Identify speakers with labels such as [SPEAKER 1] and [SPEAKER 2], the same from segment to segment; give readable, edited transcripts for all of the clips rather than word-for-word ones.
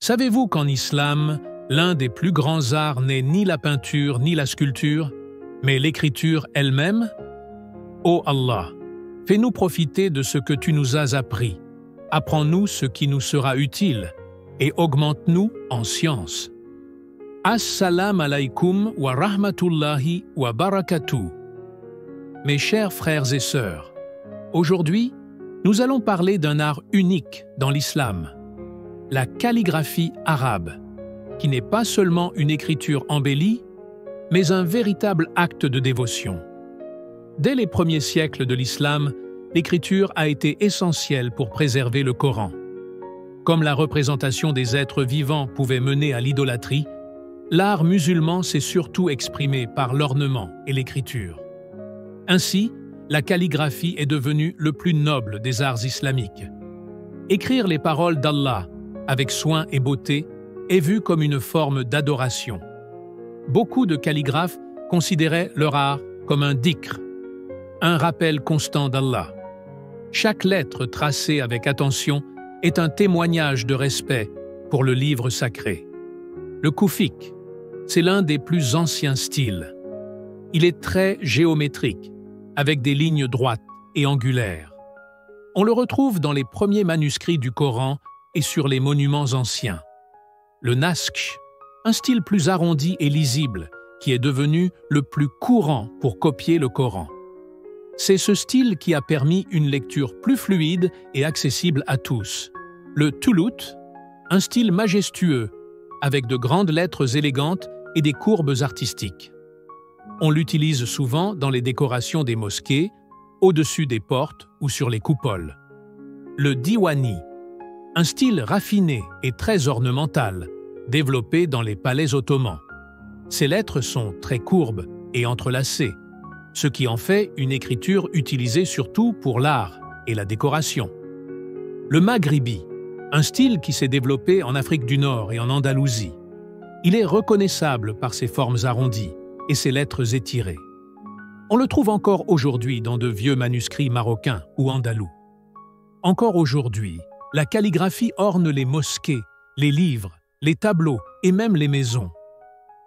[SPEAKER 1] Savez-vous qu'en islam, l'un des plus grands arts n'est ni la peinture ni la sculpture, mais l'écriture elle-même? Ô Allah, fais-nous profiter de ce que tu nous as appris. Apprends-nous ce qui nous sera utile et augmente-nous en science. Assalamu alaykum wa rahmatullahi wa barakatuh. Mes chers frères et sœurs, aujourd'hui, nous allons parler d'un art unique dans l'islam, la calligraphie arabe, qui n'est pas seulement une écriture embellie, mais un véritable acte de dévotion. Dès les premiers siècles de l'islam, l'écriture a été essentielle pour préserver le Coran. Comme la représentation des êtres vivants pouvait mener à l'idolâtrie, l'art musulman s'est surtout exprimé par l'ornement et l'écriture. Ainsi, la calligraphie est devenue le plus noble des arts islamiques. Écrire les paroles d'Allah avec soin et beauté est vu comme une forme d'adoration. Beaucoup de calligraphes considéraient leur art comme un dhikr, un rappel constant d'Allah. Chaque lettre tracée avec attention est un témoignage de respect pour le livre sacré. Le koufik, c'est l'un des plus anciens styles. Il est très géométrique, avec des lignes droites et angulaires. On le retrouve dans les premiers manuscrits du Coran et sur les monuments anciens. Le naskh, un style plus arrondi et lisible, qui est devenu le plus courant pour copier le Coran. C'est ce style qui a permis une lecture plus fluide et accessible à tous. Le tulut, un style majestueux, avec de grandes lettres élégantes et des courbes artistiques. On l'utilise souvent dans les décorations des mosquées, au-dessus des portes ou sur les coupoles. Le diwani, un style raffiné et très ornemental, développé dans les palais ottomans. Ces lettres sont très courbes et entrelacées, ce qui en fait une écriture utilisée surtout pour l'art et la décoration. Le maghribi, un style qui s'est développé en Afrique du Nord et en Andalousie. Il est reconnaissable par ses formes arrondies et ses lettres étirées. On le trouve encore aujourd'hui dans de vieux manuscrits marocains ou andalous. Encore aujourd'hui, la calligraphie orne les mosquées, les livres, les tableaux et même les maisons.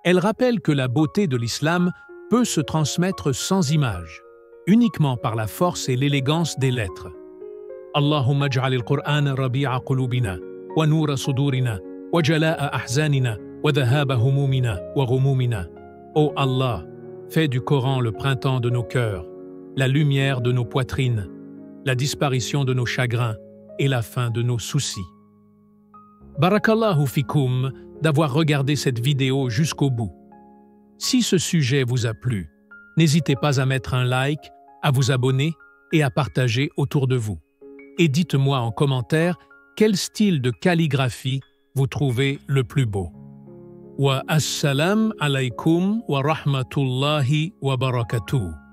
[SPEAKER 1] Elle rappelle que la beauté de l'islam peut se transmettre sans image, uniquement par la force et l'élégance des lettres. Allahumma ij'al al-Qur'ana rabi'a qulubina, wa noura sudurina, wa jala'a ahzanina, wa dhahaba humumina, wa ghumumina. Ô Allah, fais du Coran le printemps de nos cœurs, la lumière de nos poitrines, la disparition de nos chagrins et la fin de nos soucis. Barakallahu fikoum d'avoir regardé cette vidéo jusqu'au bout. Si ce sujet vous a plu, n'hésitez pas à mettre un like, à vous abonner et à partager autour de vous. Et dites-moi en commentaire quel style de calligraphie vous trouvez le plus beau. Wa assalam alaykum wa rahmatullahi wa barakatuh.